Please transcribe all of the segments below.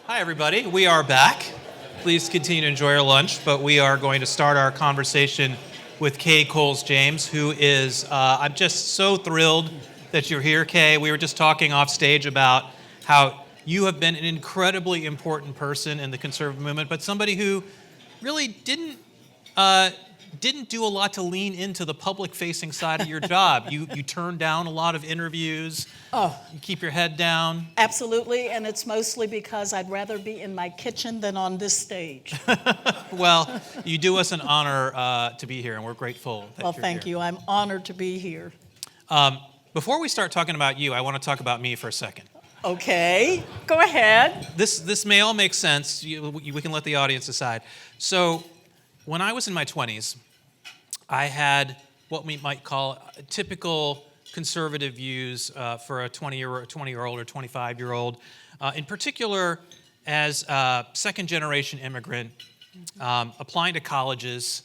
Hi, everybody. We are back. Please continue to enjoy your lunch, but we are going to start our conversation with Kay Coles-James, who is, I'm just so thrilled that you're here, Kay. We were just talking off stage about how you have been an incredibly important person in the conservative movement, but somebody who really didn't do a lot to lean into the public-facing side of your job. You turned down a lot of interviews. You keep your head down. Absolutely, and it's mostly because I'd rather be in my kitchen than on this stage. Well, you do us an honor to be here, and we're grateful that Well, you're thank here. you. I'm honored to be here. Before we start talking about you, I want to talk about me for a second. Okay, go ahead. This may all make sense. We can let the audience decide. So, when I was in my 20s, I had what we might call typical conservative views for a 20-year-old or 25-year-old. In particular, as a second-generation immigrant, applying to colleges,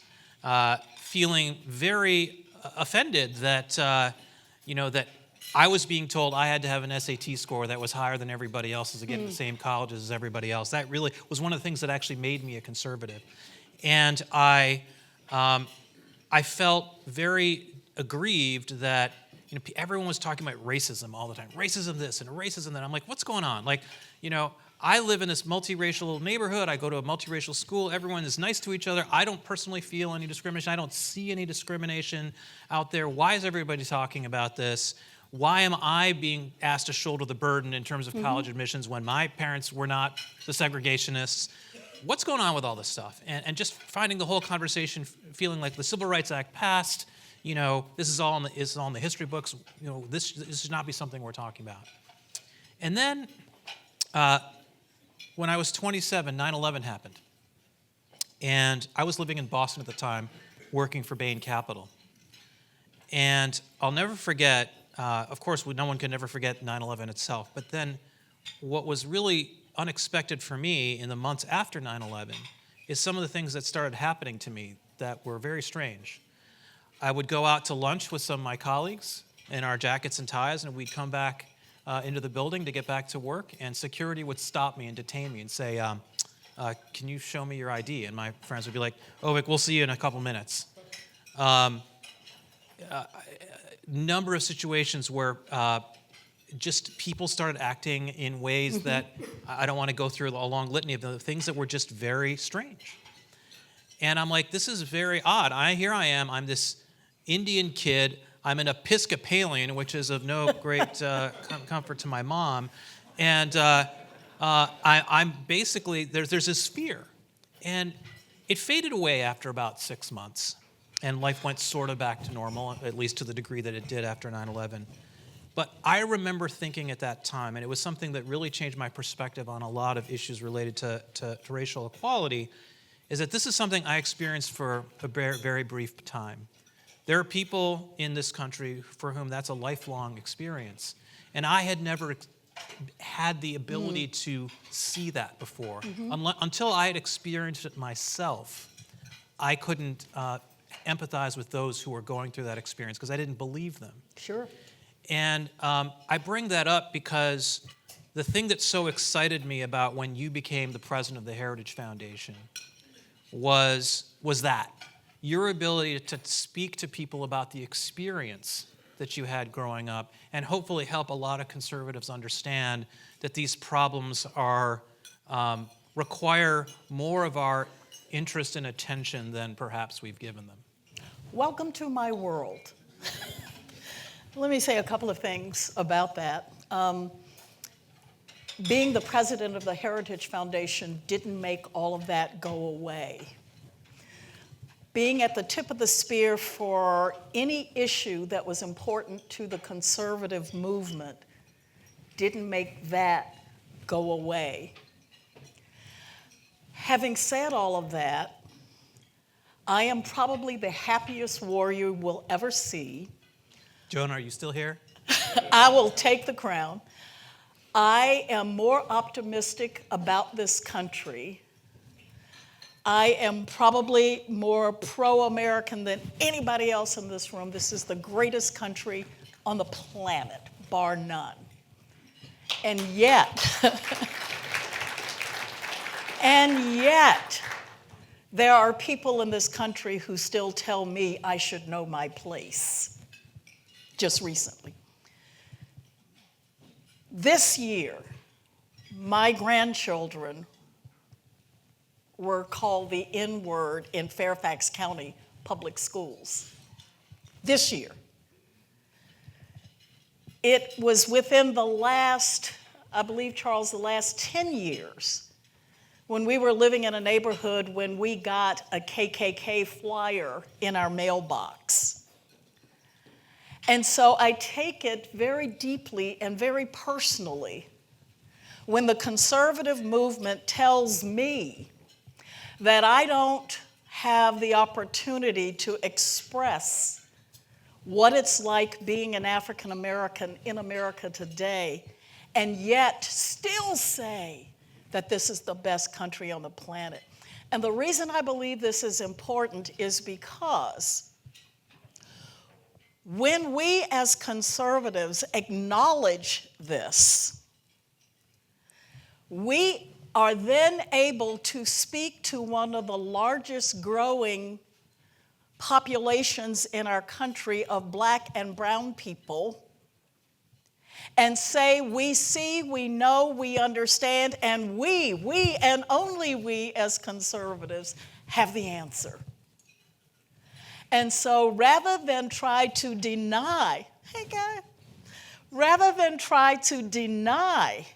feeling very offended that that I was being told I had to have an SAT score that was higher than everybody else's to get in the same colleges as everybody else. That really was one of the things that actually made me a conservative. And I felt very aggrieved that everyone was talking about racism all the time. Racism this and racism that. I'm like, what's going on? I live in this multiracial neighborhood. I go to a multiracial school. Everyone is nice to each other. I don't personally feel any discrimination. I don't see any discrimination out there. Why is everybody talking about this? Why am I being asked to shoulder the burden in terms of college admissions when my parents were not the segregationists? What's going on with all this stuff? And just finding the whole conversation feeling like the Civil Rights Act passed, this is all in the history books. This should not be something we're talking about. And then when I was 27, 9/11 happened. And I was living in Boston at the time, working for Bain Capital. And I'll never forget, of course, no one can ever forget 9/11 itself, but then what was really unexpected for me in the months after 9/11 is some of the things that started happening to me that were very strange. I would go out to lunch with some of my colleagues in our jackets and ties, and we'd come back into the building to get back to work, and security would stop me and detain me and say, can you show me your ID? And my friends would be like, Avik, we'll see you in a couple minutes. Number of situations where just people started acting in ways that I don't want to go through a long litany of the things that were just very strange. And I'm like, this is very odd. Here I am, I'm this Indian kid, I'm an Episcopalian, which is of no great comfort to my mom. And I'm basically, there's this fear. And it faded away after about 6 months. And life went sort of back to normal, at least to the degree that it did after 9/11. But I remember thinking at that time, and it was something that really changed my perspective on a lot of issues related to racial equality, is that this is something I experienced for a very, very brief time. There are people in this country for whom that's a lifelong experience. And I had never had the ability to see that before. Until I had experienced it myself, I couldn't empathize with those who were going through that experience because I didn't believe them. Sure. And I bring that up because the thing that so excited me about when you became the president of the Heritage Foundation was that. Your ability to speak to people about the experience that you had growing up and hopefully help a lot of conservatives understand that these problems require more of our interest and attention than perhaps we've given them. Welcome to my world. Let me say a couple of things about that. Being the president of the Heritage Foundation didn't make all of that go away. Being at the tip of the spear for any issue that was important to the conservative movement didn't make that go away. Having said all of that, I am probably the happiest warrior we'll ever see. Joan, are you still here? I will take the crown. I am more optimistic about this country. I am probably more pro-American than anybody else in this room. This is the greatest country on the planet, bar none. And yet, And yet, there are people in this country who still tell me I should know my place, just recently. This year, my grandchildren were called the N-word in Fairfax County public schools. This year. It was within the last, I believe, Charles, the last 10 years when we were living in a neighborhood when we got a KKK flyer in our mailbox. And so I take it very deeply and very personally when the conservative movement tells me that I don't have the opportunity to express what it's like being an African American in America today, and yet still say that this is the best country on the planet. And the reason I believe this is important is because when we as conservatives acknowledge this, we are then able to speak to one of the largest growing populations in our country of Black and brown people and say, we see, we know, we understand, and we and only we as conservatives have the answer. And so rather than try to deny, hey guy, rather than try to deny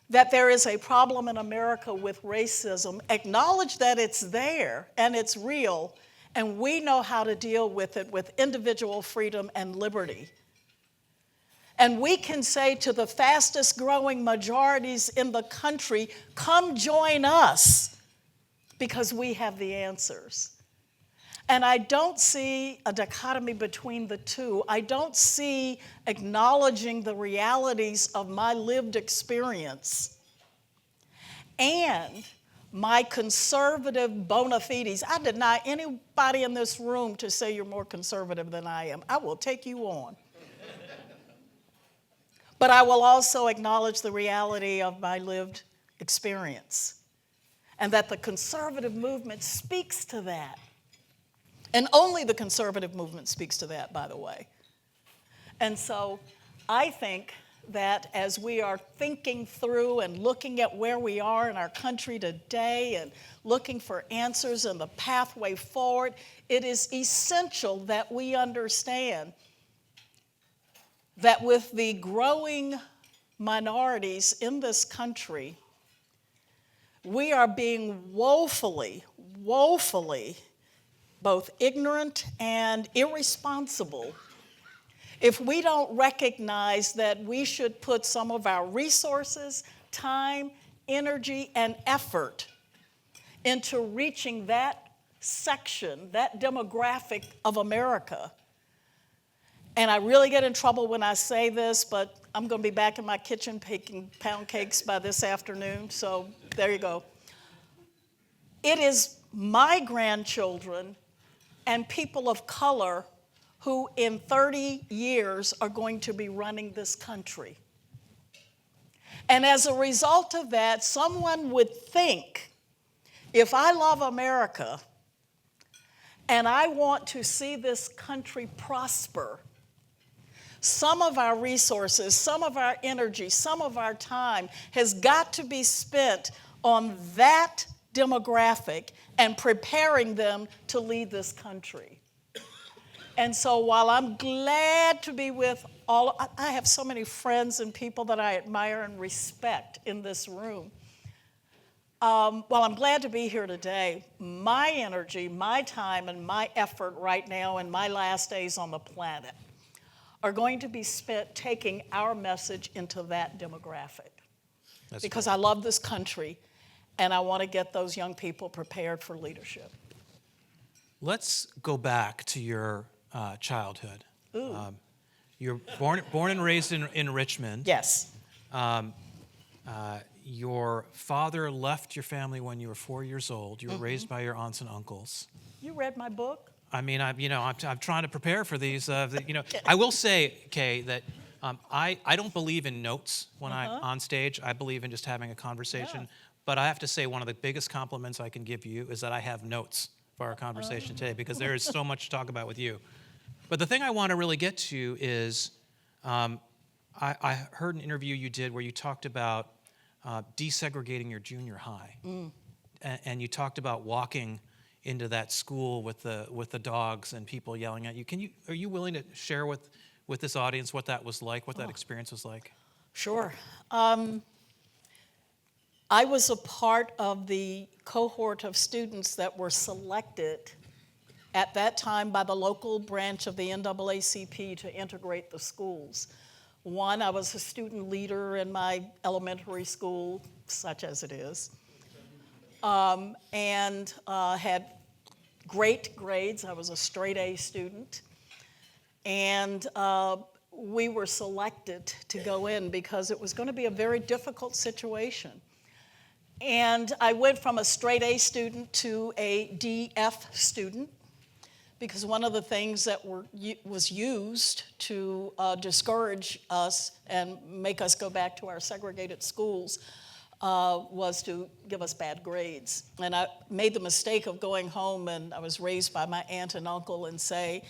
that there is a problem in America with racism, acknowledge that it's there and it's real, and we know how to deal with it with individual freedom and liberty. And we can say to the fastest growing majorities in the country, come join us, because we have the answers. And I don't see a dichotomy between the two. I don't see acknowledging the realities of my lived experience and my conservative bona fides. I deny anybody in this room to say you're more conservative than I am. I will take you on. But I will also acknowledge the reality of my lived experience, and that the conservative movement speaks to that. And only the conservative movement speaks to that, by the way. And so I think that as we are thinking through and looking at where we are in our country today and looking for answers and the pathway forward, it is essential that we understand that with the growing minorities in this country, we are being woefully both ignorant and irresponsible if we don't recognize that we should put some of our resources, time, energy, and effort into reaching that section, that demographic of America. And I really get in trouble when I say this, but I'm going to be back in my kitchen baking pound cakes by this afternoon, so there you go. It is my grandchildren and people of color who in 30 years are going to be running this country. And as a result of that, someone would think, if I love America and I want to see this country prosper, some of our resources, some of our energy, some of our time has got to be spent on that demographic and preparing them to lead this country. And so while I'm glad to be with I have so many friends and people that I admire and respect in this room. While I'm glad to be here today, my energy, my time, and my effort right now in my last days on the planet are going to be spent taking our message into that demographic. Because I love this country, and I want to get those young people prepared for leadership. Let's go back to your childhood. You're born and raised in Richmond. Yes. Your father left your family when you were 4 years old. You were raised by your aunts and uncles. You read my book? I mean, I'm trying to prepare for these. I will say, Kay, that I don't believe in notes when I'm on stage. I believe in just having a conversation. Yeah. But I have to say, one of the biggest compliments I can give you is that I have notes for our conversation today, because there is so much to talk about with you. But the thing I want to really get to is, I heard an interview you did where you talked about desegregating your junior high, and you talked about walking into that school with the dogs and people yelling at you. Are you willing to share with this audience what that was like, what that experience was like? Sure. I was a part of the cohort of students that were selected at that time by the local branch of the NAACP to integrate the schools. One, I was a student leader in my elementary school, such as it is, and had great grades. I was a straight A student. And we were selected to go in because it was going to be a very difficult situation. And I went from a straight A student to a DF student, because one of the things that was used to discourage us and make us go back to our segregated schools was to give us bad grades. And I made the mistake of going home, and I was raised by my aunt and uncle, and say,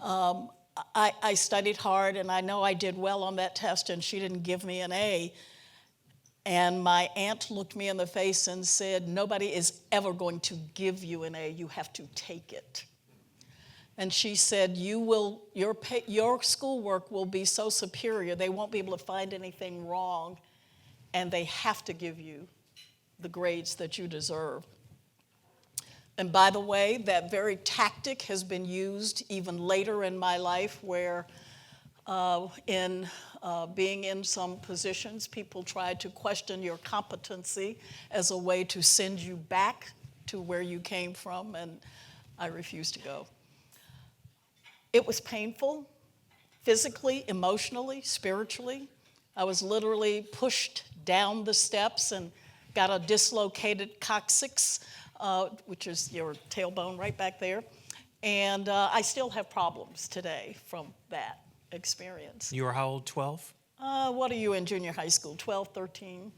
I studied hard, and I know I did well on that test, and she didn't give me an A. And my aunt looked me in the face and said, nobody is ever going to give you an A. You have to take it. And she said, your schoolwork will be so superior, they won't be able to find anything wrong, and they have to give you the grades that you deserve. And by the way, that very tactic has been used even later in my life, where being in some positions, people tried to question your competency as a way to send you back to where you came from, and I refused to go. It was painful, physically, emotionally, spiritually. I was literally pushed down the steps and got a dislocated coccyx, which is your tailbone right back there. And I still have problems today from that experience. You were how old, 12? What are you in junior high school, 12, 13?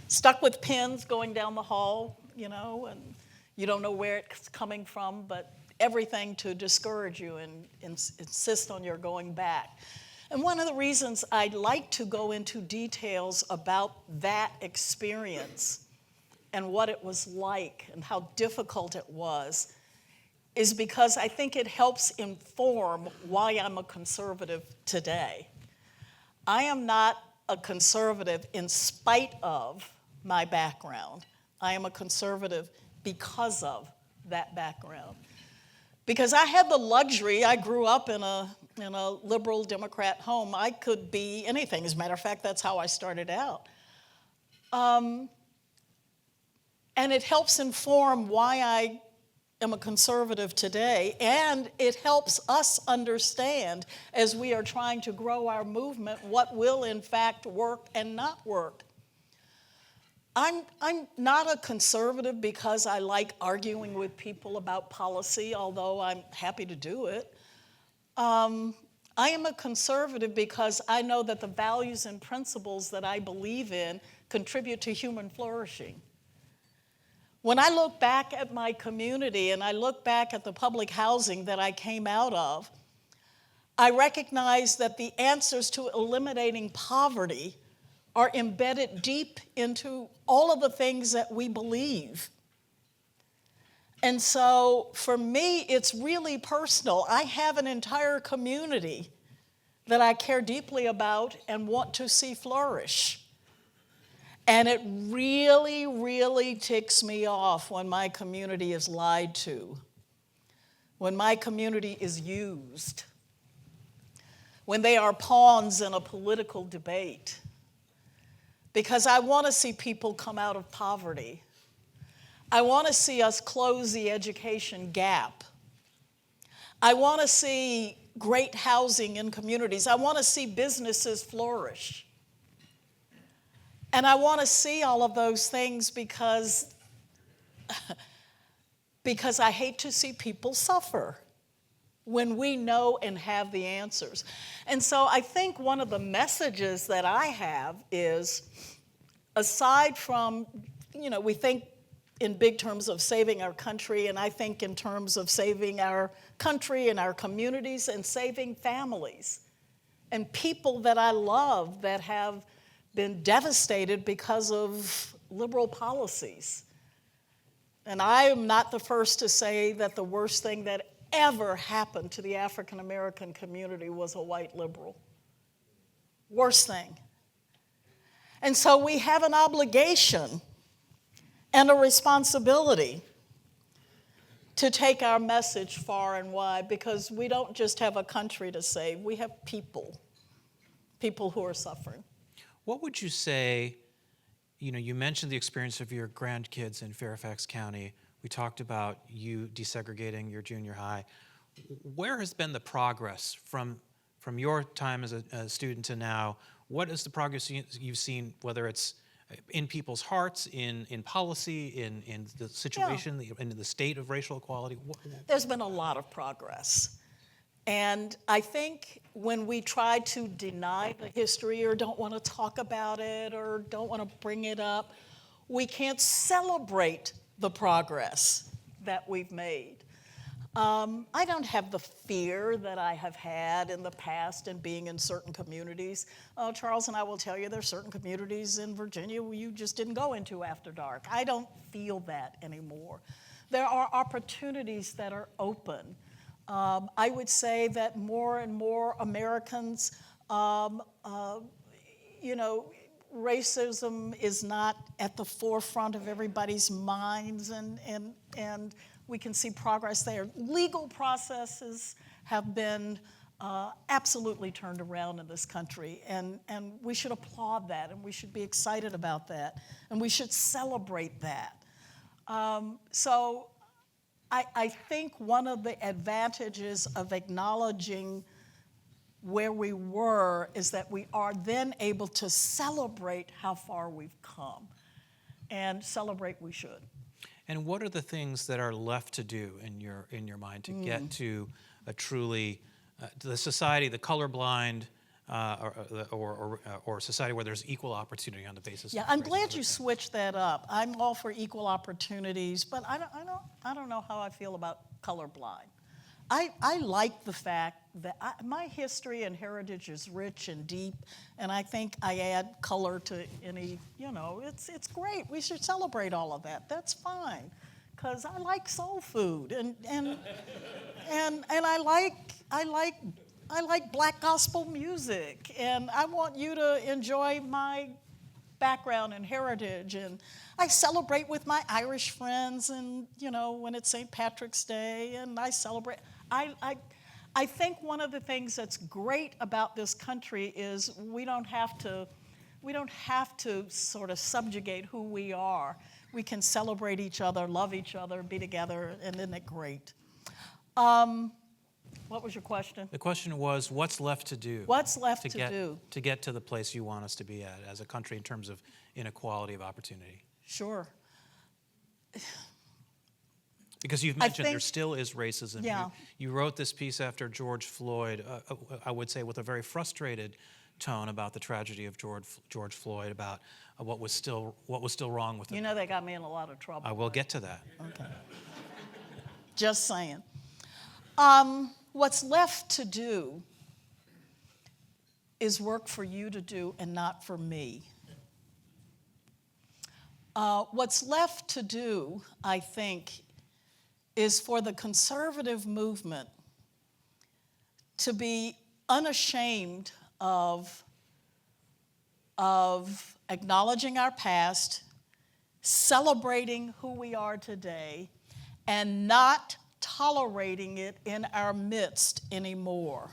Stuck with pins going down the hall, and you don't know where it's coming from, but everything to discourage you and insist on your going back. And one of the reasons I'd like to go into details about that experience and what it was like and how difficult it was is because I think it helps inform why I'm a conservative today. I am not a conservative in spite of my background. I am a conservative because of that background. Because I had the luxury, I grew up in a liberal Democrat home. I could be anything. As a matter of fact, that's how I started out. And it helps inform why I am a conservative today, and it helps us understand, as we are trying to grow our movement, what will in fact work and not work. I'm not a conservative because I like arguing with people about policy, although I'm happy to do it. I am a conservative because I know that the values and principles that I believe in contribute to human flourishing. When I look back at my community and I look back at the public housing that I came out of, I recognize that the answers to eliminating poverty are embedded deep into all of the things that we believe. And so for me, it's really personal. I have an entire community that I care deeply about and want to see flourish. And it really, really ticks me off when my community is lied to, when my community is used, when they are pawns in a political debate. Because I want to see people come out of poverty. I want to see us close the education gap. I want to see great housing in communities. I want to see businesses flourish. And I want to see all of those things because I hate to see people suffer. when we know and have the answers. And so I think one of the messages that I have is, aside from, we think in big terms of saving our country, and I think in terms of saving our country and our communities and saving families and people that I love that have been devastated because of liberal policies. And I am not the first to say that the worst thing that ever happened to the African American community was a white liberal. Worst thing. And so we have an obligation and a responsibility to take our message far and wide, because we don't just have a country to save, we have people who are suffering. What would you say, you mentioned the experience of your grandkids in Fairfax County. We talked about you desegregating your junior high. Where has been the progress from your time as a student to now? What is the progress you've seen, whether it's in people's hearts, in policy, in the situation, in the state of racial equality? There's been a lot of progress. And I think when we try to deny the history or don't want to talk about it or don't want to bring it up, we can't celebrate the progress that we've made. I don't have the fear that I have had in the past in being in certain communities. Charles and I will tell you there's certain communities in Virginia where you just didn't go into after dark. I don't feel that anymore. There are opportunities that are open. I would say that more and more Americans, racism is not at the forefront of everybody's minds, and we can see progress there. Legal processes have been absolutely turned around in this country, and we should applaud that, and we should be excited about that, and we should celebrate that. So I think one of the advantages of acknowledging where we were is that we are then able to celebrate how far we've come, and celebrate we should. And what are the things that are left to do in your mind to get to a truly the society, the colorblind, or society where there's equal opportunity on the basis? Yeah, of I'm race glad and you other switched that up. I'm all for equal opportunities, but I don't know how I feel about colorblind. I like the fact that my history and heritage is rich and deep, and I think I add color to any, it's great. We should celebrate all of that. That's fine, because I like soul food, and I like black gospel music, and I want you to enjoy my background and heritage, and I celebrate with my Irish friends, and when it's St. Patrick's Day, and I celebrate. I think one of the things that's great about this country is we don't have to sort of subjugate who we are. We can celebrate each other, love each other, be together, and isn't it great? What was your question? The question was, what's left to do? What's left to do? To get to the place you want us to be at as a country in terms of inequality of opportunity? Sure. Because you've mentioned there still is racism. Yeah. You wrote this piece after George Floyd, I would say with a very frustrated tone about the tragedy of George Floyd, about what was still wrong with it. They got me in a lot of trouble. I will get to that. Okay. Just saying. What's left to do is work for you to do and not for me. What's left to do, I think, is for the conservative movement to be unashamed of acknowledging our past, celebrating who we are today, and not tolerating it in our midst anymore.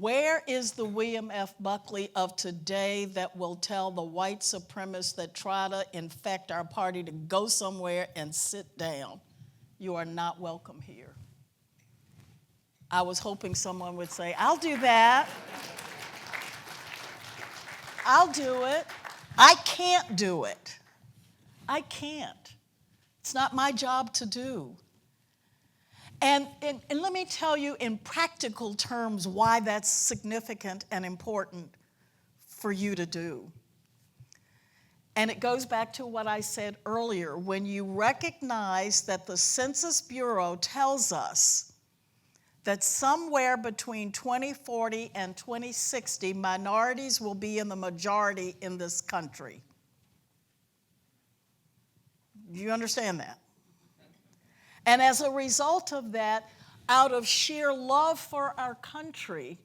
Where is the William F. Buckley of today that will tell the white supremacists that try to infect our party to go somewhere and sit down? You are not welcome here. I was hoping someone would say, I'll do that. I'll do it. I can't do it. I can't. It's not my job to do. And let me tell you in practical terms why that's significant and important for you to do. And it goes back to what I said earlier. When you recognize that the Census Bureau tells us that somewhere between 2040 and 2060, minorities will be in the majority in this country. Do you understand that? And as a result of that, out of sheer love for our country,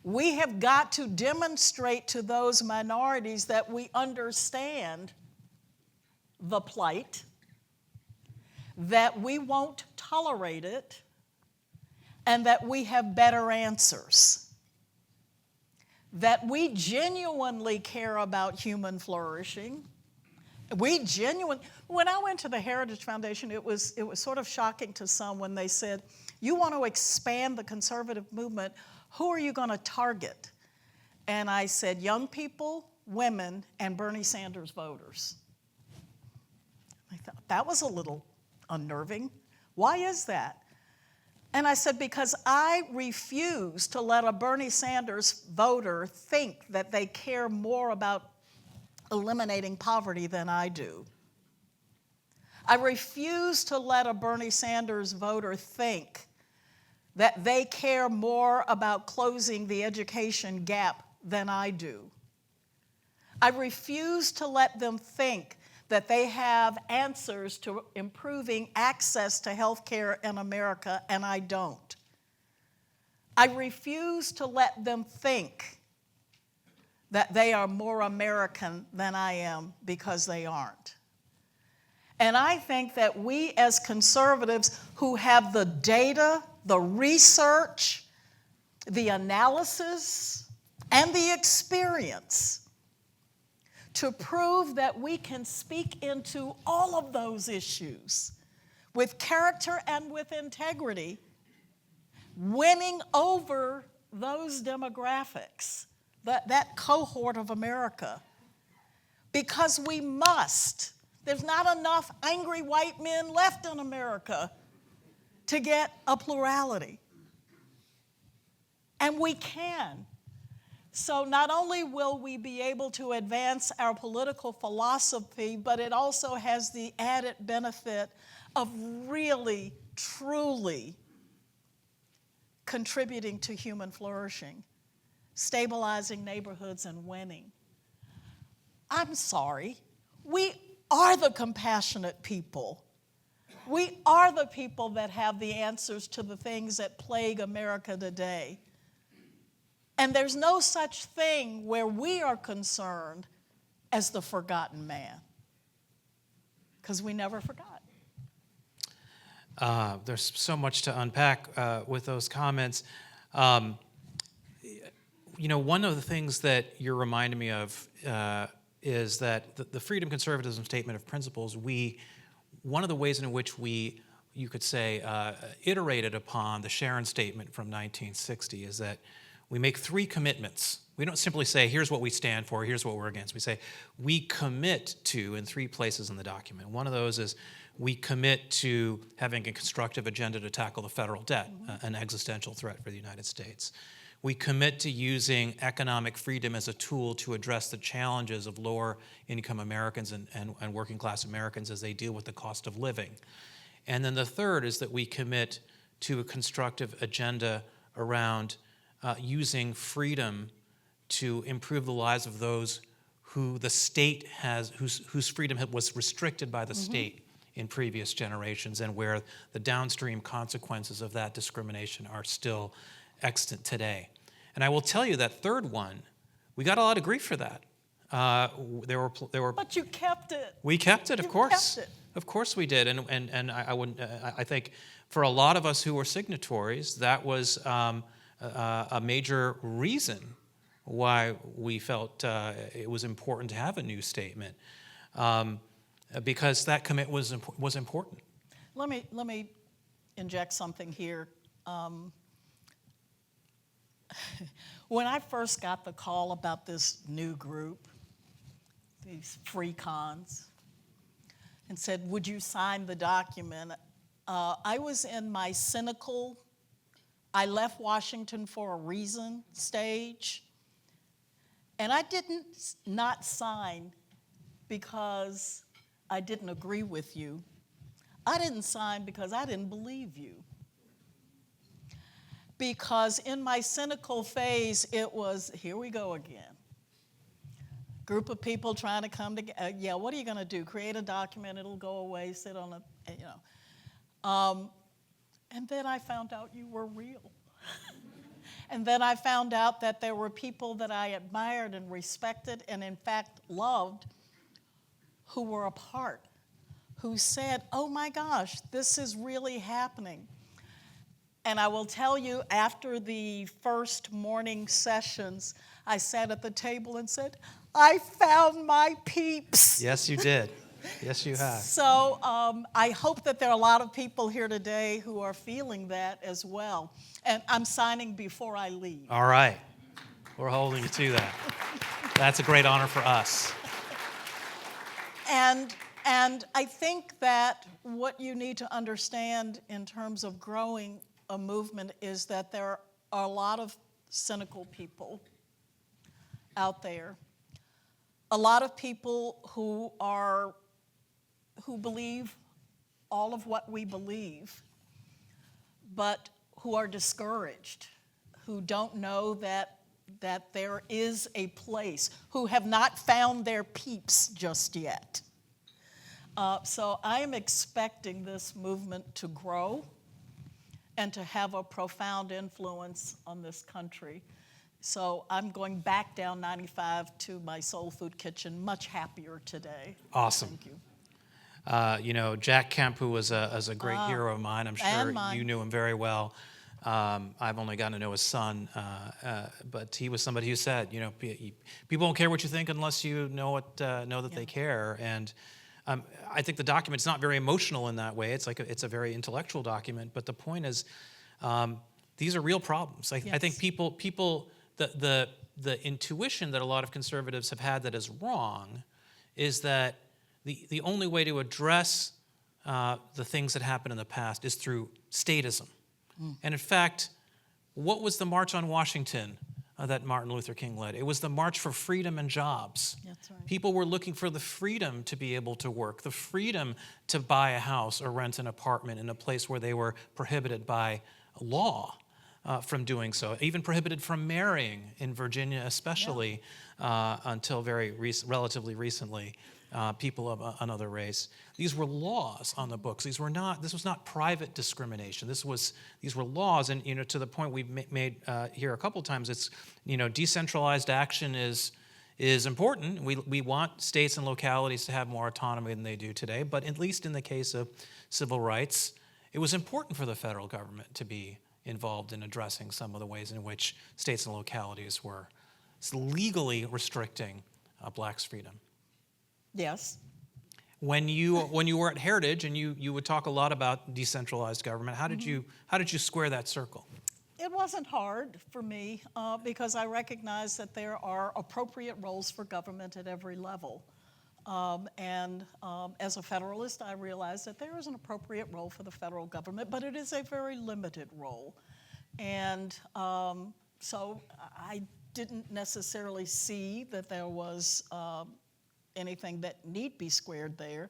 we have got to demonstrate to those minorities that we understand the plight, that we won't tolerate it, and that we have better answers. That we genuinely care about human flourishing. When I went to the Heritage Foundation, it was sort of shocking to some when they said, you want to expand the conservative movement, who are you going to target? And I said, young people, women, and Bernie Sanders voters. I thought, that was a little unnerving. Why is that? And I said, because I refuse to let a Bernie Sanders voter think that they care more about eliminating poverty than I do. I refuse to let a Bernie Sanders voter think that they care more about closing the education gap than I do. I refuse to let them think that they have answers to improving access to health care in America, and I don't. I refuse to let them think that they are more American than I am, because they aren't. And I think that we as conservatives who have the data, the research, the analysis, and the experience to prove that we can speak into all of those issues with character and with integrity, winning over those demographics, that cohort of America, because we must. There's not enough angry white men left in America to get a plurality. And we can. So not only will we be able to advance our political philosophy, but it also has the added benefit of really, truly contributing to human flourishing, stabilizing neighborhoods, and winning. I'm sorry. We are the compassionate people. We are the people that have the answers to the things that plague America today. And there's no such thing where we are concerned as the forgotten man, because we never forgot. There's so much to unpack with those comments. One of the things that you're reminding me of is that the Freedom Conservatism Statement of Principles, one of the ways in which you could say, iterated upon the Sharon Statement from 1960 is that we make three commitments. We don't simply say, here's what we stand for, here's what we're against. We say, we commit to in three places in the document. One of those is we commit to having a constructive agenda to tackle the federal debt, an existential threat for the United States. We commit to using economic freedom as a tool to address the challenges of lower income Americans and working class Americans as they deal with the cost of living. And then the third is that we commit to a constructive agenda around using freedom to improve the lives of those who the state whose freedom was restricted by the state in previous generations, and where the downstream consequences of that discrimination are still extant today. And I will tell you that third one, we got a lot of grief for that. There were. But you kept it. We kept it, of course. Kept it. Of course we did, and I think for a lot of us who were signatories, that was a major reason why we felt it was important to have a new statement, because that commit was important. Let me inject something here. When I first got the call about this new group, these FreeCons, and said, would you sign the document? I was in my cynical, I left Washington for a reason stage, and I didn't not sign because I didn't agree with you. I didn't sign because I didn't believe you. Because in my cynical phase, it was, here we go again. Group of people trying to come together. Yeah, what are you going to do? Create a document, it'll go away, sit on a, you know. And then I found out you were real. And then I found out that there were people that I admired and respected and in fact loved who were a part, who said, oh my gosh, this is really happening. And I will tell you, after the first morning sessions, I sat at the table and said, I found my peeps. Yes, you did. Yes, you have. So I hope that there are a lot of people here today who are feeling that as well. And I'm signing before I leave. All right. We're holding you to that. That's a great honor for us. And I think that what you need to understand in terms of growing a movement is that there are a lot of cynical people out there. A lot of people who believe all of what we believe, but who are discouraged, who don't know that there is a place, who have not found their peeps just yet. So I am expecting this movement to grow and to have a profound influence on this country. So I'm going back down 95 to my soul food kitchen, much happier today. Awesome. Thank you. You know, Jack Kemp, who was a great hero of mine, I'm sure you knew him very well. I've only gotten to know his son, but he was somebody who said, you know, people don't care what you think unless you know that they care. And I think the document's not very emotional in that way. It's like it's a very intellectual document. But the point is, these are real problems. I think people the intuition that a lot of conservatives have had that is wrong is that the only way to address the things that happened in the past is through statism. And in fact, what was the March on Washington that Martin Luther King led? It was the March for Freedom and Jobs. That's right. People were looking for the freedom to be able to work, the freedom to buy a house or rent an apartment in a place where they were prohibited by law from doing so, even prohibited from marrying in Virginia especially, until relatively recently. People of another race. These were laws on the books. This was not private discrimination. These were laws, and to the point we've made here a couple times. It's decentralized action is important. We want states and localities to have more autonomy than they do today. But at least in the case of civil rights, it was important for the federal government to be involved in addressing some of the ways in which states and localities were legally restricting blacks' freedom. Yes. When you were at Heritage and you would talk a lot about decentralized government, how did you square that circle? It wasn't hard for me because I recognize that there are appropriate roles for government at every level. As a Federalist, I realize that there is an appropriate role for the federal government, but it is a very limited role. And so I didn't necessarily see that there was anything that need be squared there.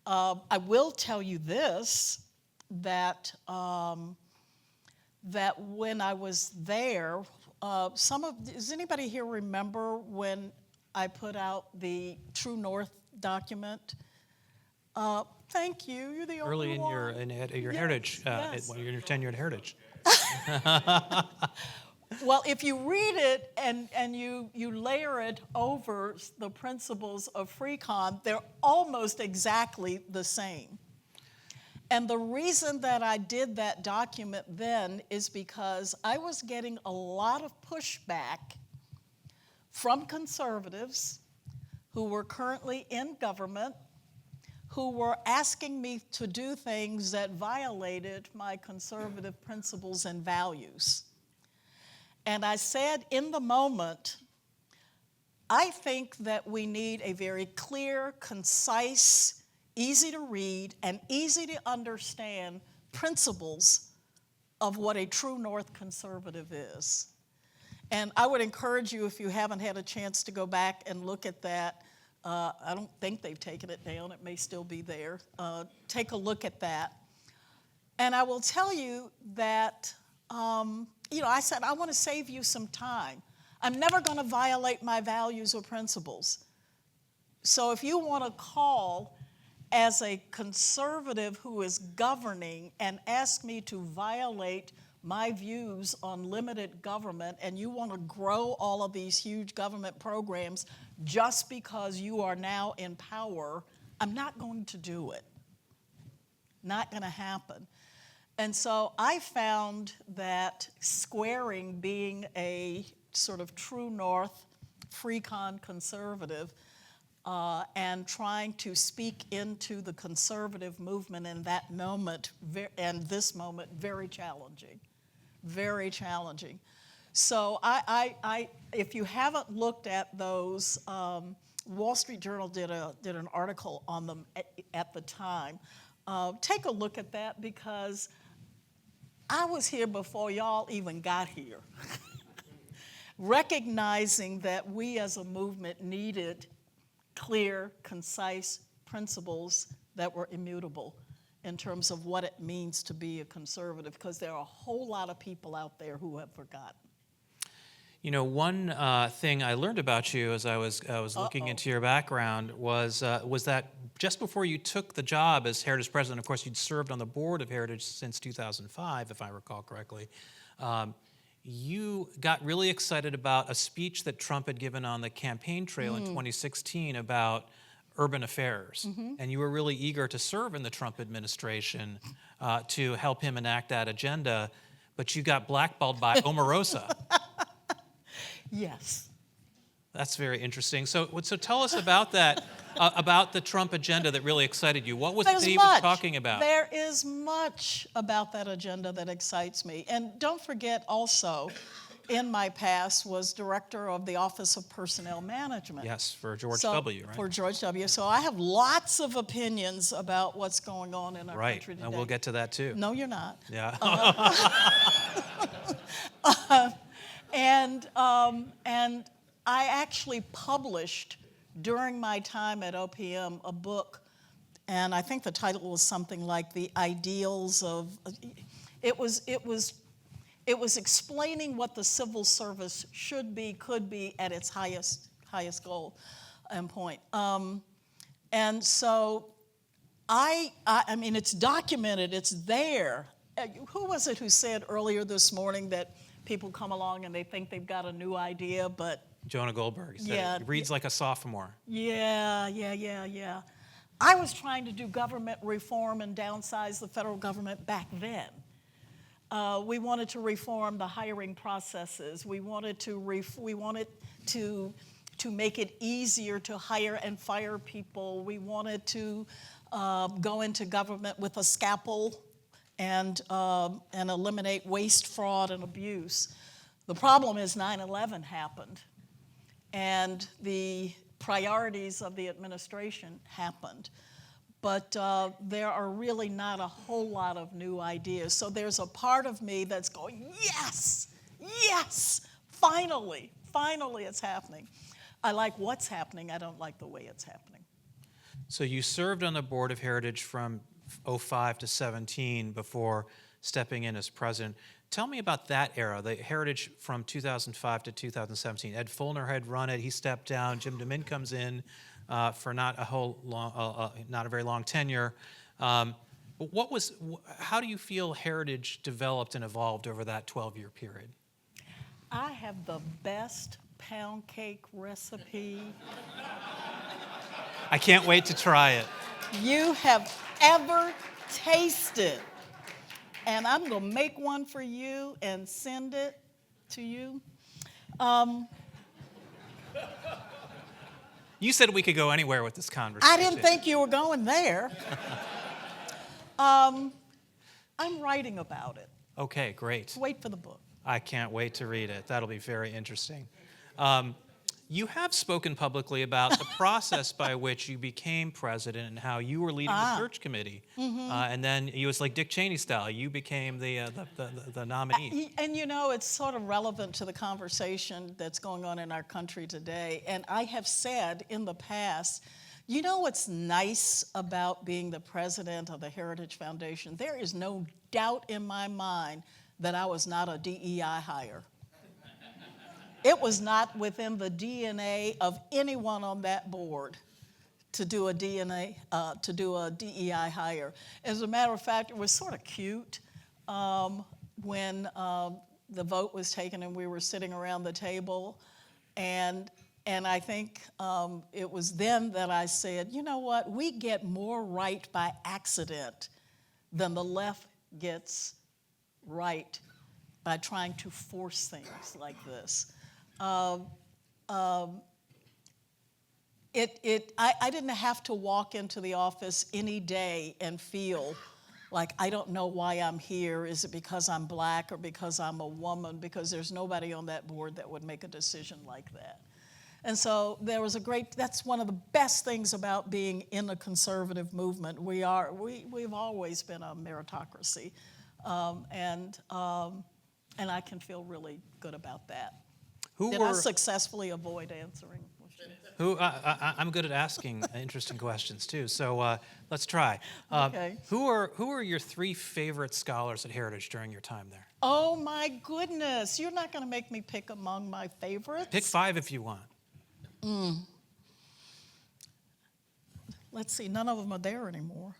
I will tell you this, that when I was there, does anybody here remember when I put out the True North document? Thank you. You're the Early only in one. your Yes, Heritage, yes. when your tenure at Heritage. Well, if you read it and you layer it over the principles of FreeCon, they're almost exactly the same. And the reason that I did that document then is because I was getting a lot of pushback from conservatives who were currently in government, who were asking me to do things that violated my conservative principles and values. And I said in the moment, I think that we need a very clear, concise, easy to read, and easy to understand principles of what a true North conservative is. And I would encourage you, if you haven't had a chance to go back and look at that, I don't think they've taken it down, it may still be there. Take a look at that. And I will tell you that, I said, I want to save you some time. I'm never going to violate my values or principles. So if you want to call as a conservative who is governing and ask me to violate my views on limited government, and you want to grow all of these huge government programs just because you are now in power, I'm not going to do it. Not going to happen. And so I found that squaring, being a sort of true North FreeCon conservative, and trying to speak into the conservative movement in that moment and this moment, very challenging. Very challenging. So if you haven't looked at those, Wall Street Journal did an article on them at the time. Take a look at that, because I was here before y'all even got here. Recognizing that we as a movement needed clear, concise principles that were immutable in terms of what it means to be a conservative, because there are a whole lot of people out there who have forgotten. You know, one thing I learned about you as I was looking into your background was that just before you took the job as Heritage president, of course, you'd served on the board of Heritage since 2005, if I recall correctly. You got really excited about a speech that Trump had given on the campaign trail in 2016 about urban affairs. And you were really eager to serve in the Trump administration to help him enact that agenda, but you got blackballed by Omarosa. Yes. That's very interesting. So tell us about that, about the Trump agenda that really excited you. What was it that he was talking about? There is much about that agenda that excites me. And don't forget also, in my past, was director of the Office of Personnel Management. Yes, for George W., right? For George W. So I have lots of opinions about what's going on in our country today. And we'll get to that too. No, you're not. Yeah. And I actually published during my time at OPM a book, and I think the title was something like "The Ideals of." It was explaining what the civil service should be, could be at its highest goal and point. And so I mean, it's documented. It's there. Who was it who said earlier this morning that people come along and they think they've got a new idea, but Jonah Goldberg said it reads like a sophomore. Yeah. I was trying to do government reform and downsize the federal government back then. We wanted to reform the hiring processes. We wanted to make it easier to hire and fire people. We wanted to go into government with a scalpel and eliminate waste, fraud, and abuse. The problem is 9/11 happened, and the priorities of the administration happened. But there are really not a whole lot of new ideas. So there's a part of me that's going, yes, finally it's happening. I like what's happening. I don't like the way it's happening. So you served on the board of Heritage from 2005 to 2017 before stepping in as president. Tell me about that era, the Heritage from 2005 to 2017. Ed Fulner had run it. He stepped down. Jim DeMint comes in for not a very long tenure. But how do you feel Heritage developed and evolved over that 12-year period? I have the best pound cake recipe I can't wait to try it. you have ever tasted. And I'm going to make one for you and send it to you. You said we could go anywhere with this conversation. I didn't think you were going there. I'm writing about it. Okay, great. Wait for the book. I can't wait to read it. That'll be very interesting. You have spoken publicly about the process by which you became president and how you were leading the search committee, and then it was like Dick Cheney style. You became the nominee. And it's sort of relevant to the conversation that's going on in our country today. And I have said in the past, what's nice about being the president of the Heritage Foundation? There is no doubt in my mind that I was not a DEI hire. It was not within the DNA of anyone on that board to do a DEI hire. As a matter of fact, it was sort of cute when the vote was taken and we were sitting around the table, and I think it was then that I said, you know what, we get more right by accident than the left gets right by trying to force things like this. I didn't have to walk into the office any day and feel like, I don't know why I'm here. Is it because I'm black or because I'm a woman? Because there's nobody on that board that would make a decision like that. And so that's one of the best things about being in the conservative movement. We've always been a meritocracy. And I can feel really good about that. Did I successfully avoid answering? I'm good at asking interesting questions too. So let's try. Okay. Who are your 3 favorite scholars at Heritage during your time there? Oh my goodness! You're not going to make me pick among my favorites. Pick 5 if you want. Let's see. None of them are there anymore.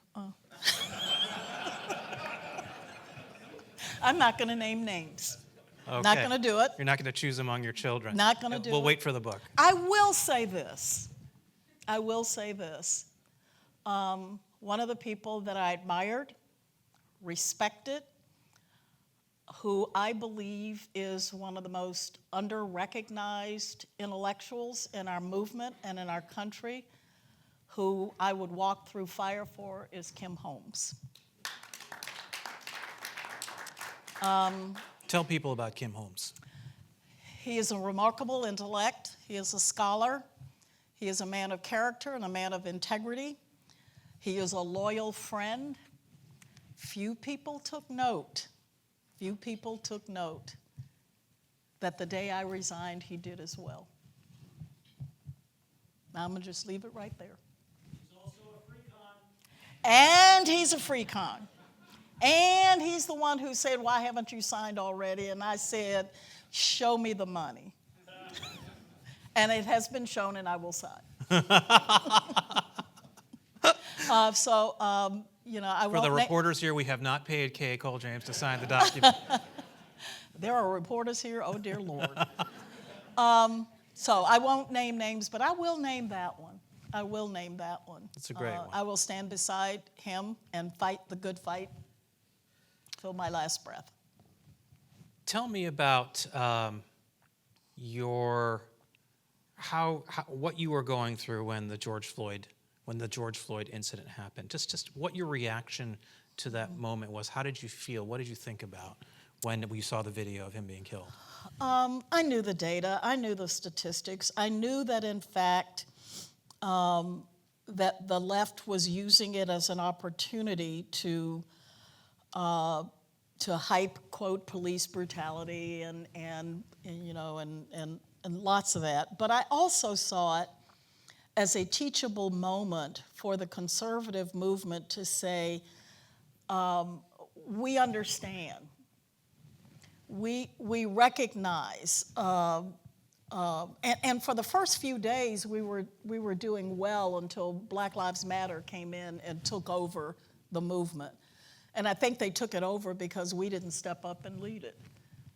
I'm not going to name names. Okay. Not going to do it. You're not going to choose among your children. Not going to do it. We'll wait for the book. I will say this. One of the people that I admired, respected, who I believe is one of the most under-recognized intellectuals in our movement and in our country, who I would walk through fire for, is Kim Holmes. Tell people about Kim Holmes. He is a remarkable intellect. He is a scholar. He is a man of character and a man of integrity. He is a loyal friend. Few people took note that the day I resigned, he did as well. Now I'm going to just leave it right there. He's also a FreeCon. And he's a FreeCon. And he's the one who said, why haven't you signed already? And I said, show me the money. And it has been shown, and I will sign. I For the reporters here, we have not paid Kay Cole James to sign the document. There are reporters here, oh dear Lord. So I won't name names, but I will name that one. It's a great one. I will stand beside him and fight the good fight till my last breath. Tell me about what you were going through when the George Floyd incident happened. Just what your reaction to that moment was. How did you feel? What did you think about when you saw the video of him being killed? I knew the data. I knew the statistics. I knew that, in fact, that the left was using it as an opportunity to hype, quote, police brutality and lots of that. But I also saw it as a teachable moment for the conservative movement to say, we understand. We recognize, and for the first few days we were doing well until Black Lives Matter came in and took over the movement. And I think they took it over because we didn't step up and lead it.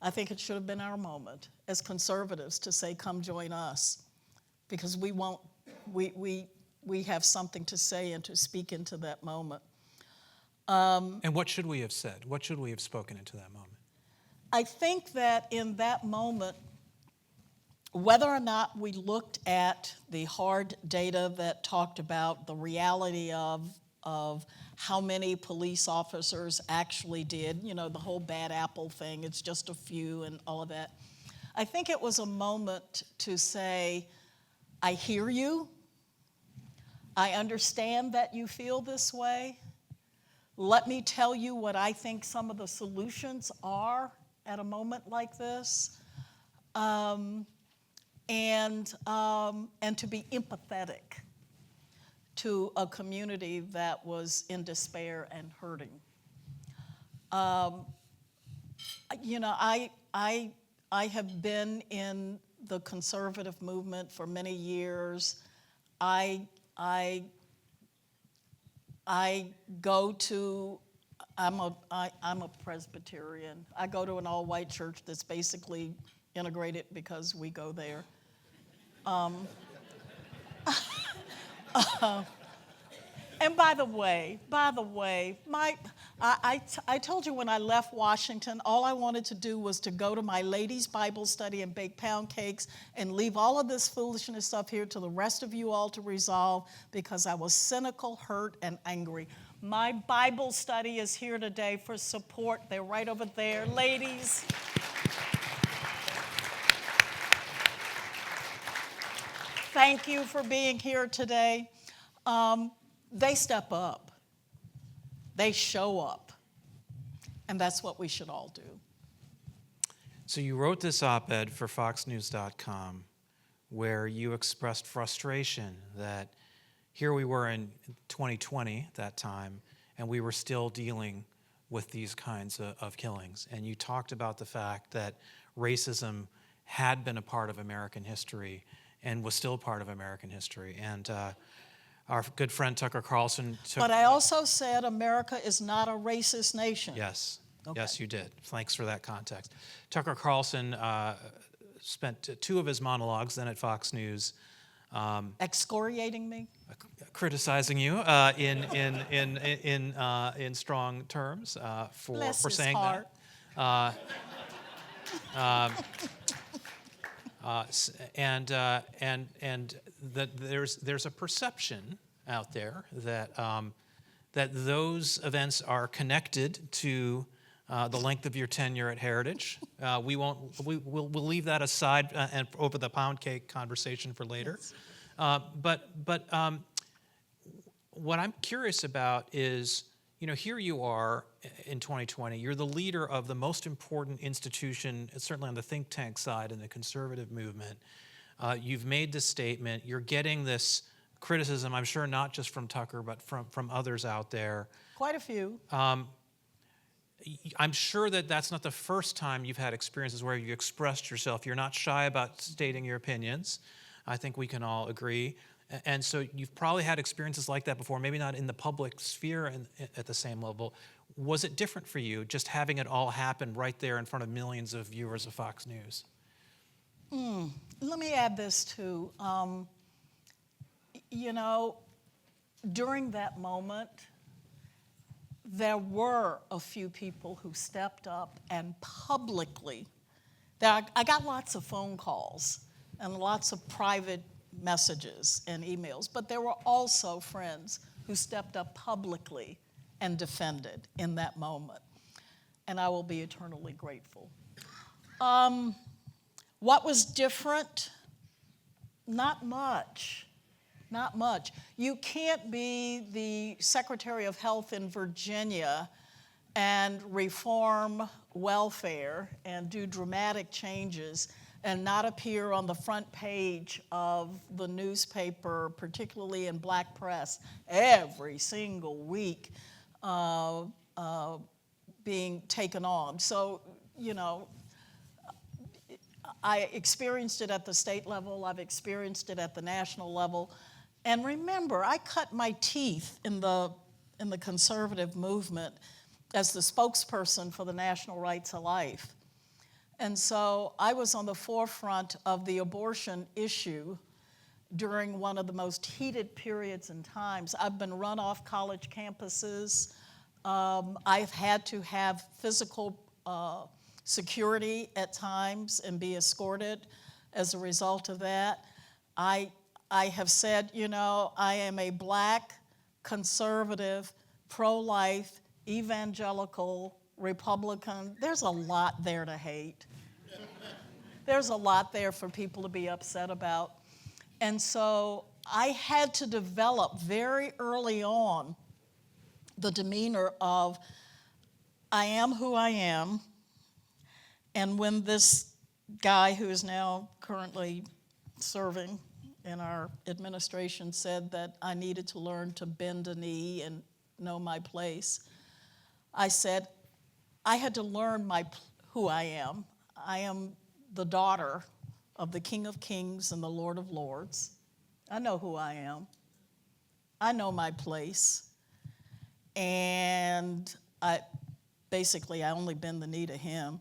I think it should have been our moment as conservatives to say, come join us, because we have something to say and to speak into that moment. And what should we have said? What should we have spoken into that moment? I think that in that moment, whether or not we looked at the hard data that talked about the reality of how many police officers actually did, the whole bad apple thing, it's just a few and all of that. I think it was a moment to say, I hear you. I understand that you feel this way. Let me tell you what I think some of the solutions are at a moment like this, and to be empathetic to a community that was in despair and hurting. You know, I have been in the conservative movement for many years. I'm a Presbyterian. I go to an all-white church that's basically integrated because we go there. And by the way, I told you when I left Washington, all I wanted to do was to go to my ladies' Bible study and bake pound cakes and leave all of this foolishness stuff here to the rest of you all to resolve because I was cynical, hurt, and angry. My Bible study is here today for support. They're right over there, ladies. Thank you for being here today. They step up. They show up. And that's what we should all do. So you wrote this op-ed for FoxNews.com where you expressed frustration that here we were in 2020 at that time, and we were still dealing with these kinds of killings. And you talked about the fact that racism had been a part of American history and was still a part of American history. And our good friend Tucker Carlson took... But I also said America is not a racist nation. Yes. Okay. Yes, you did. Thanks for that context. Tucker Carlson spent 2 of his monologues then at Fox News excoriating me? Criticizing you in strong terms for saying heart. that. And that there's a perception out there that that those events are connected to the length of your tenure at Heritage. We'll leave that aside and over the pound cake conversation for later. Yes. But what I'm curious about is, you know, here you are in 2020. You're the leader of the most important institution, certainly on the think tank side in the conservative movement. You've made this statement. You're getting this criticism, I'm sure not just from Tucker, but from others out there. Quite a few. I'm sure that that's not the first time you've had experiences where you expressed yourself. You're not shy about stating your opinions. I think we can all agree. And so you've probably had experiences like that before, maybe not in the public sphere and at the same level. Was it different for you, just having it all happen right there in front of millions of viewers of Fox News? Let me add this too. You know, during that moment, there were a few people who stepped up and publicly, I got lots of phone calls and lots of private messages and emails, but there were also friends who stepped up publicly and defended in that moment. And I will be eternally grateful. What was different? Not much. Not much. You can't be the Secretary of Health in Virginia and reform welfare and do dramatic changes and not appear on the front page of the newspaper, particularly in black press, every single week being taken on. So, you know, I experienced it at the state level, I've experienced it at the national level. And remember, I cut my teeth in the conservative movement as the spokesperson for the National Right to Life. And so I was on the forefront of the abortion issue during one of the most heated periods and times. I've been run off college campuses. I've had to have physical security at times and be escorted as a result of that. I have said, you know, I am a black, conservative, pro-life, evangelical, Republican. There's a lot there to hate. There's a lot there for people to be upset about. And so I had to develop very early on the demeanor of, I am who I am. And when this guy who is now currently serving in our administration said that I needed to learn to bend a knee and know my place, I said, I had to learn who I am. I am the daughter of the King of Kings and the Lord of Lords. I know who I am. I know my place. And I only bend the knee to him.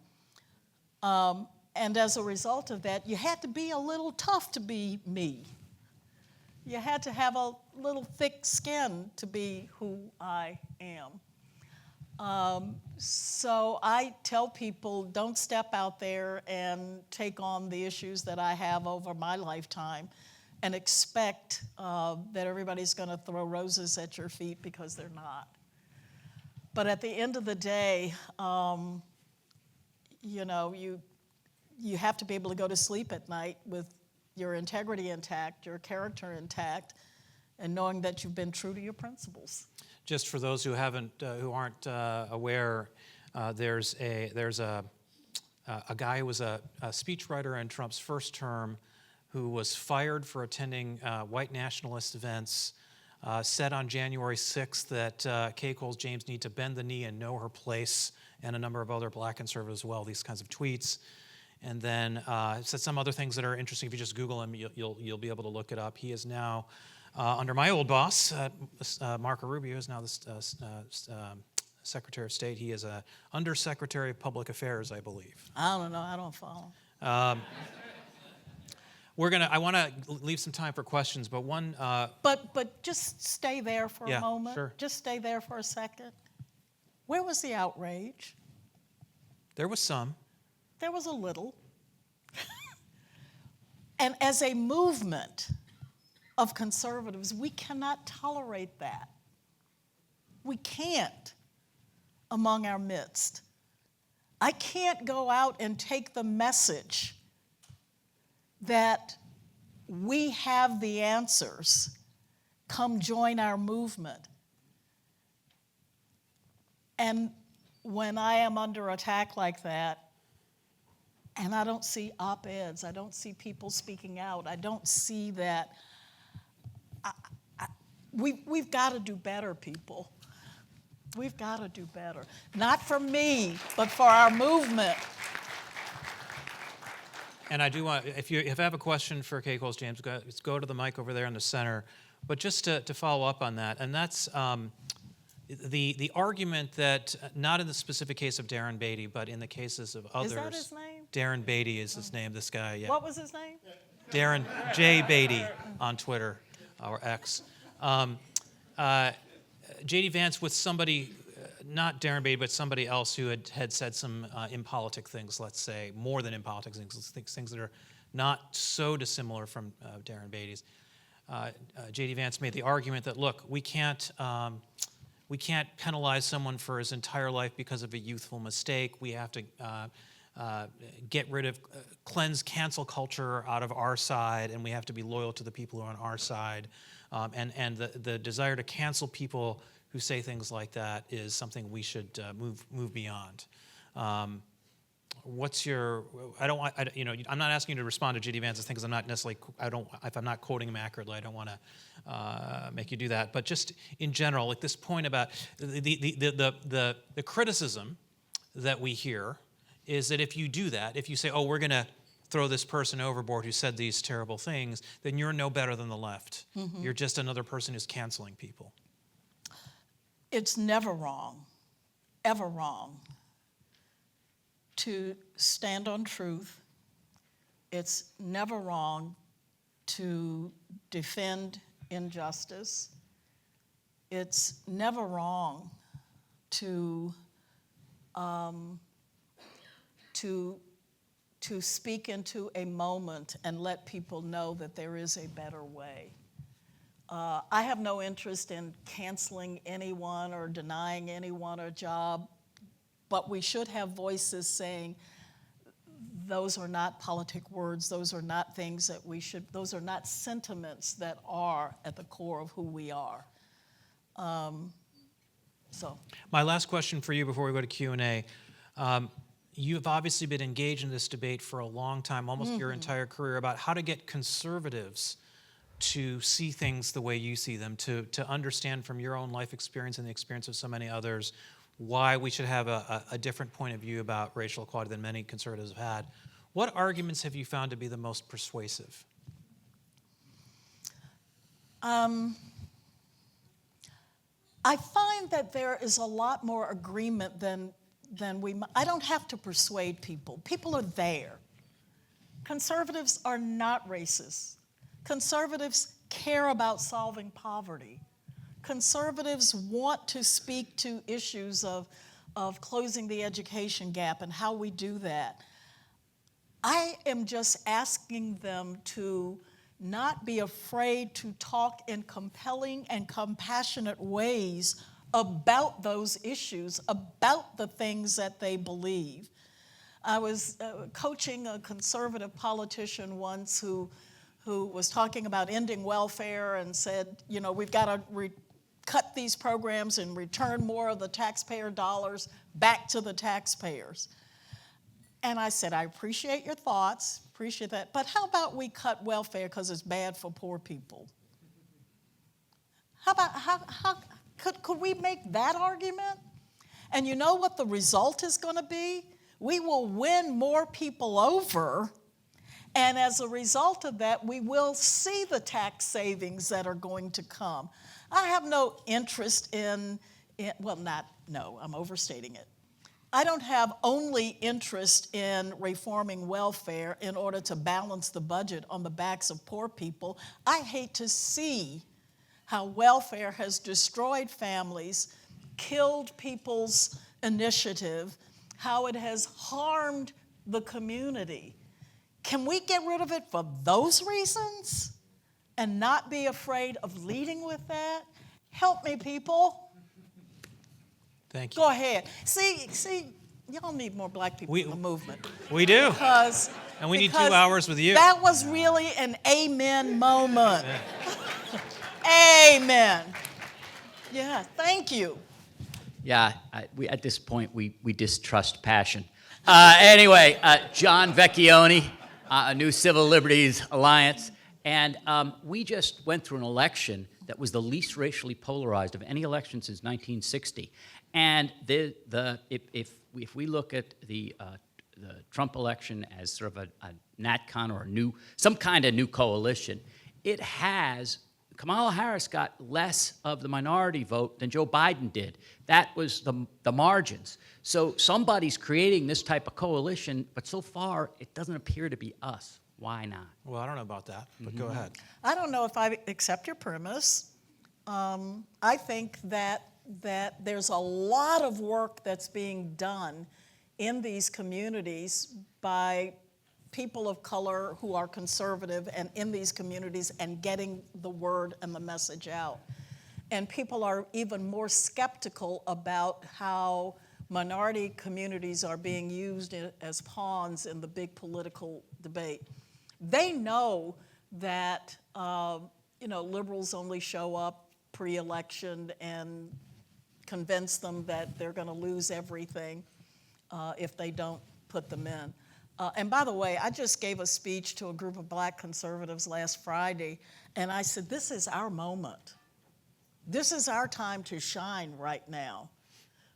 And as a result of that, you had to be a little tough to be me. You had to have a little thick skin to be who I am. So I tell people, don't step out there and take on the issues that I have over my lifetime and expect that everybody's going to throw roses at your feet, because they're not. But at the end of the day, you have to be able to go to sleep at night with your integrity intact, your character intact, and knowing that you've been true to your principles. Just for those who aren't aware, there's a guy who was a speechwriter in Trump's first term who was fired for attending white nationalist events, said on January 6th that Kay Coles James need to bend the knee and know her place, and a number of other black conservatives as well, these kinds of tweets. And then said some other things that are interesting. If you just Google him, you'll be able to look it up. He is now, under my old boss, Marco Rubio, is now the Secretary of State. He is a Undersecretary of Public Affairs, I believe. I don't know. I don't follow. I want to leave some time for questions, but one. But just stay there for a moment. Sure. Just stay there for a second. Where was the outrage? There was some. There was a little. And as a movement of conservatives, we cannot tolerate that. We can't among our midst. I can't go out and take the message that we have the answers, come join our movement. And when I am under attack like that, and I don't see op-eds, I don't see people speaking out, I don't see that, we've got to do better, people. We've got to do better. Not for me, but for our movement. And I do want, if you have a question for Kay Coles James, go to the mic over there in the center. But just to follow up on that, and that's the argument that, not in the specific case of Darren Beatty, but in the cases of others. Is that his name? Darren Beatty is his name, this guy, yeah. What was his name? Darren J. Beatty on Twitter, or X. J.D. Vance with somebody, not Darren Beatty, but somebody else who had said some impolitic things, let's say, more than impolitic things that are not so dissimilar from Darren Beatty's. J.D. Vance made the argument that, look, we can't penalize someone for his entire life because of a youthful mistake. We have to get rid of, cleanse cancel culture out of our side, and we have to be loyal to the people who are on our side. And the desire to cancel people who say things like that is something we should move beyond. What's your? I'm not asking you to respond to J.D. Vance's thing, because I'm not necessarily. If I'm not quoting him accurately, I don't want to make you do that. But just in general, like this point about the criticism that we hear is that if you do that, if you say, oh, we're going to throw this person overboard who said these terrible things, then you're no better than the left. Mm-hmm. You're just another person who's canceling people. It's never wrong, ever wrong, to stand on truth. It's never wrong to defend injustice. It's never wrong to speak into a moment and let people know that there is a better way. I have no interest in canceling anyone or denying anyone a job, but we should have voices saying, those are not politic words. Those are not things that we should, those are not sentiments that are at the core of who we are. So, My last question for you before we go to Q&A. You've obviously been engaged in this debate for a long time, almost your entire career, about how to get conservatives to see things the way you see them, to understand from your own life experience and the experience of so many others why we should have a different point of view about racial equality than many conservatives have had. What arguments have you found to be the most persuasive? I find that there is a lot more agreement than I don't have to persuade people. People are there. Conservatives are not racist. Conservatives care about solving poverty. Conservatives want to speak to issues of closing the education gap and how we do that. I am just asking them to not be afraid to talk in compelling and compassionate ways about those issues, about the things that they believe. I was coaching a conservative politician once who was talking about ending welfare and said, you know, we've got to cut these programs and return more of the taxpayer dollars back to the taxpayers. And I said, I appreciate your thoughts, appreciate that, but how about we cut welfare because it's bad for poor people? Could we make that argument? And you know what the result is going to be? We will win more people over, and as a result of that, we will see the tax savings that are going to come. I have no interest I'm overstating it. I don't have only interest in reforming welfare in order to balance the budget on the backs of poor people. I hate to see how welfare has destroyed families, killed people's initiative, how it has harmed the community. Can we get rid of it for those reasons and not be afraid of leading with that? Help me, people. Thank you. Go ahead. See, y'all need more black people in the movement. We do. And we need 2 hours with you. That was really an amen moment. Yeah. Amen. Yeah, thank you. Yeah, we at this point, we distrust passion. Anyway, John Vecchione, New Civil Liberties Alliance, and we just went through an election that was the least racially polarized of any election since 1960. And if we look at the Trump election as sort of a NatCon or some kind of new coalition, it has. Kamala Harris got less of the minority vote than Joe Biden did. That was the margins. So somebody's creating this type of coalition, but so far it doesn't appear to be us. Why not? Well, I don't know about that, but go ahead. I don't know if I accept your premise. I think that there's a lot of work that's being done in these communities by people of color who are conservative and in these communities and getting the word and the message out. And people are even more skeptical about how minority communities are being used as pawns in the big political debate. They know that liberals only show up pre-election and convince them that they're going to lose everything if they don't put them in. And by the way, I just gave a speech to a group of black conservatives last Friday, and I said, this is our moment. This is our time to shine right now,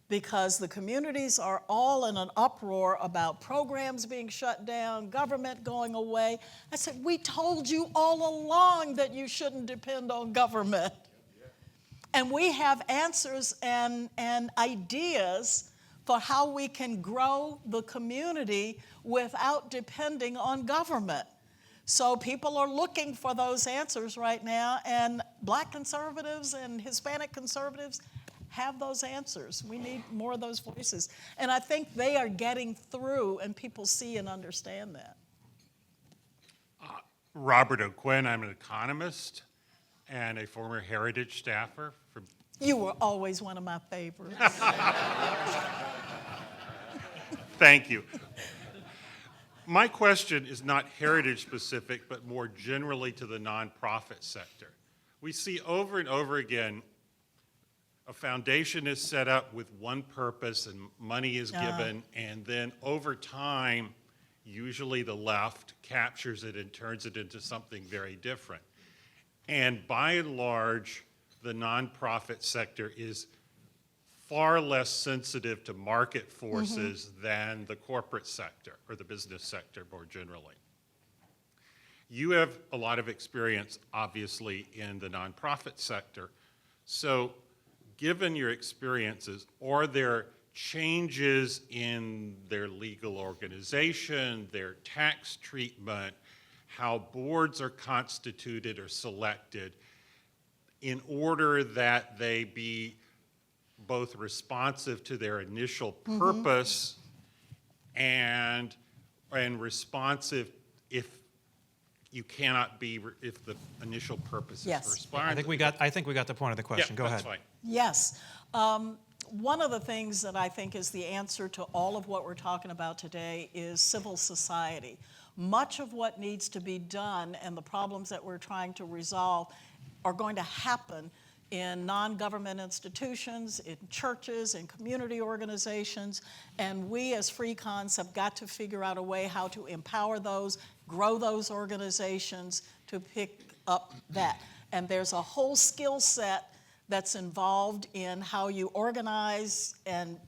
because the communities are all in an uproar about programs being shut down, government going away. I said, we told you all along that you shouldn't depend on government. And we have answers and ideas for how we can grow the community without depending on government. So people are looking for those answers right now, and black conservatives and Hispanic conservatives have those answers. We need more of those voices. And I think they are getting through, and people see and understand that. Robert O'Quinn, I'm an economist and a former Heritage staffer. You were always one of my favorites. Thank you. my question is not heritage specific, but more generally to the nonprofit sector. We see over and over again, a foundation is set up with one purpose and money is given, and then over time, usually the left captures it and turns it into something very different. And by and large, the nonprofit sector is far less sensitive to market forces than the corporate sector or the business sector more generally. You have a lot of experience, obviously, in the nonprofit sector. So given your experiences, are there changes in their legal organization, their tax treatment, how boards are constituted or selected in order that they be both responsive to their initial purpose and responsive if you cannot be, if the initial purpose Yes. is responded? I think we got the point of the question. Go that's ahead. fine. Yes. One of the things that I think is the answer to all of what we're talking about today is civil society. Much of what needs to be done and the problems that we're trying to resolve are going to happen in non-government institutions, in churches, in community organizations, and we as FreeCons have got to figure out a way how to empower those, grow those organizations to pick up that. And there's a whole skill set that's involved in how you organize and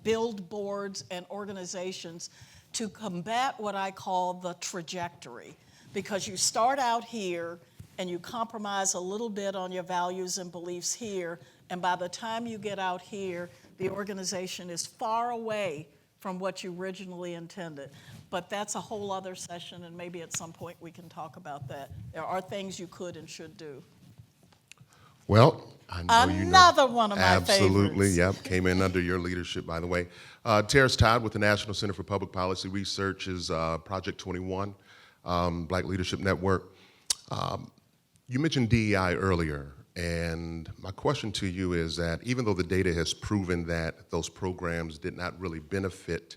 build boards and organizations to combat what I call the trajectory. Because you start out here and you compromise a little bit on your values and beliefs here, and by the time you get out here, the organization is far away from what you originally intended. But that's a whole other session, and maybe at some point we can talk about that. There are things you could and should do. Well, I know you know. Another one of my Absolutely, favorites. yep. Came in under your leadership, by the way. Terrence Todd with the National Center for Public Policy Research's Project 21, Black Leadership Network. You mentioned DEI earlier, and my question to you is that even though the data has proven that those programs did not really benefit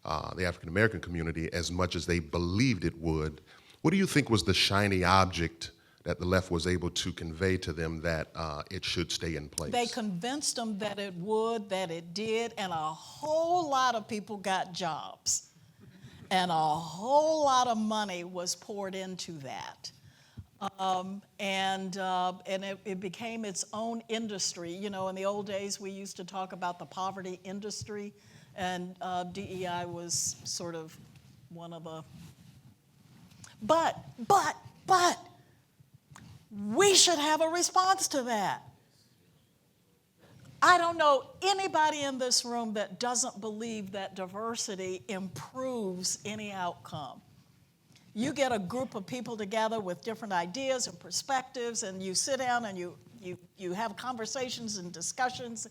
the African American community as much as they believed it would, what do you think was the shiny object that the left was able to convey to them that it should stay in place? They convinced them that it would, that it did, and a whole lot of people got jobs. And a whole lot of money was poured into that. It became its own industry. You know, in the old days, we used to talk about the poverty industry, and DEI was sort of one of the. But we should have a response to that. I don't know anybody in this room that doesn't believe that diversity improves any outcome. You get a group of people together with different ideas and perspectives, and you sit down and you have conversations and discussions,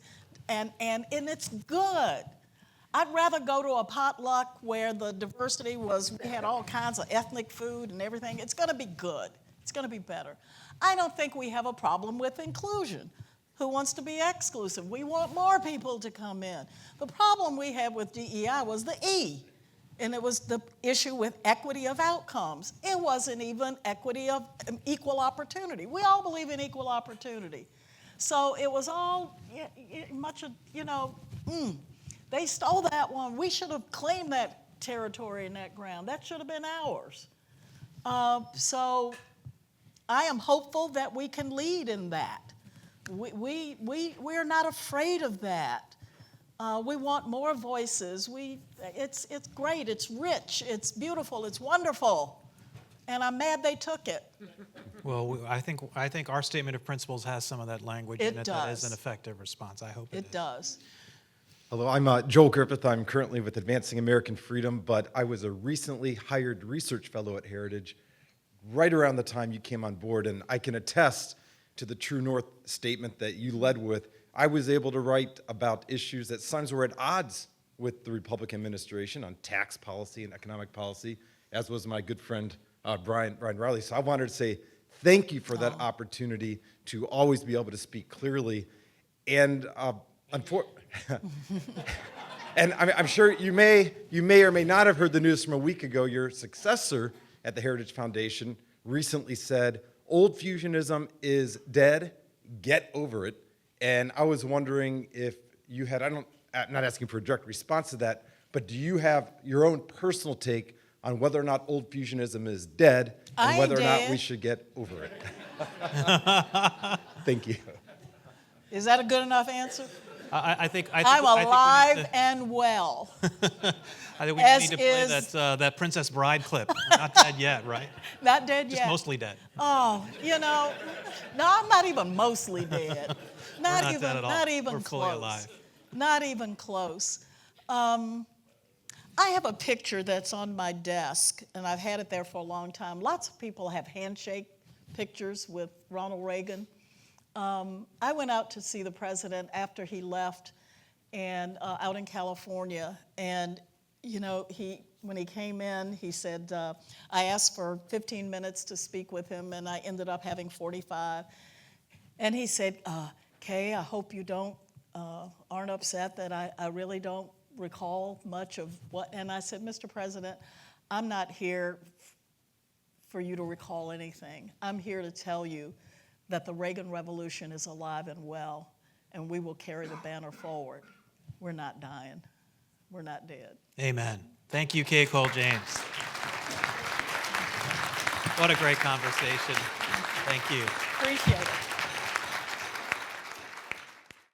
and it's good. I'd rather go to a potluck where the diversity was, we had all kinds of ethnic food and everything. It's going to be good. It's going to be better. I don't think we have a problem with inclusion. Who wants to be exclusive? We want more people to come in. The problem we had with DEI was the E. And it was the issue with equity of outcomes. It wasn't even equity of equal opportunity. We all believe in equal opportunity. So it was all much of, they stole that one. We should have claimed that territory and that ground. That should have been ours. So I am hopeful that we can lead in that. We're not afraid of that. We want more voices. It's great, it's rich, it's beautiful, it's wonderful, and I'm mad they took it. Well, I think our statement of principles has some of that language It in it that is does. an effective response. I hope It does. Hello, I'm Joel Griffith. I'm currently with Advancing American Freedom, but I was a recently hired research fellow at Heritage right around the time you came on board, and I can attest to the True North statement that you led with. I was able to write about issues that sometimes were at odds with the Republican administration on tax policy and economic policy, as was my good friend Brian Riley. So I wanted to say thank you for that opportunity to always be able to speak clearly. And And I'm sure you may or may not have heard the news from a week ago. Your successor at the Heritage Foundation recently said, "Old fusionism is dead. Get over it." And I was wondering if you had, I'm not asking for a direct response to that, but do you have your own personal take on whether or not old fusionism is dead and I whether or not did. we should get over it? Thank you. Is that a good enough answer? I think I'm I think alive and well. I think we as need to play is- that Princess Bride clip. We're not dead yet, right? Not dead Just yet. mostly dead. Oh, no, I'm not even mostly dead. not dead at all. Not even We're close. fully alive. Not even close. I have a picture that's on my desk, and I've had it there for a long time. Lots of people have handshake pictures with Ronald Reagan. I went out to see the president after he left, and out in California, and when he came in, he said, I asked for 15 minutes to speak with him, and I ended up having 45. And he said, Kay, I hope you aren't upset that I really don't recall much of what, and I said, Mr. President, I'm not here for you to recall anything. I'm here to tell you that the Reagan Revolution is alive and well, and we will carry the banner forward. We're not dying. We're not dead. Amen. Thank you, Kay Cole James. What a great conversation. Thank you. Appreciate it.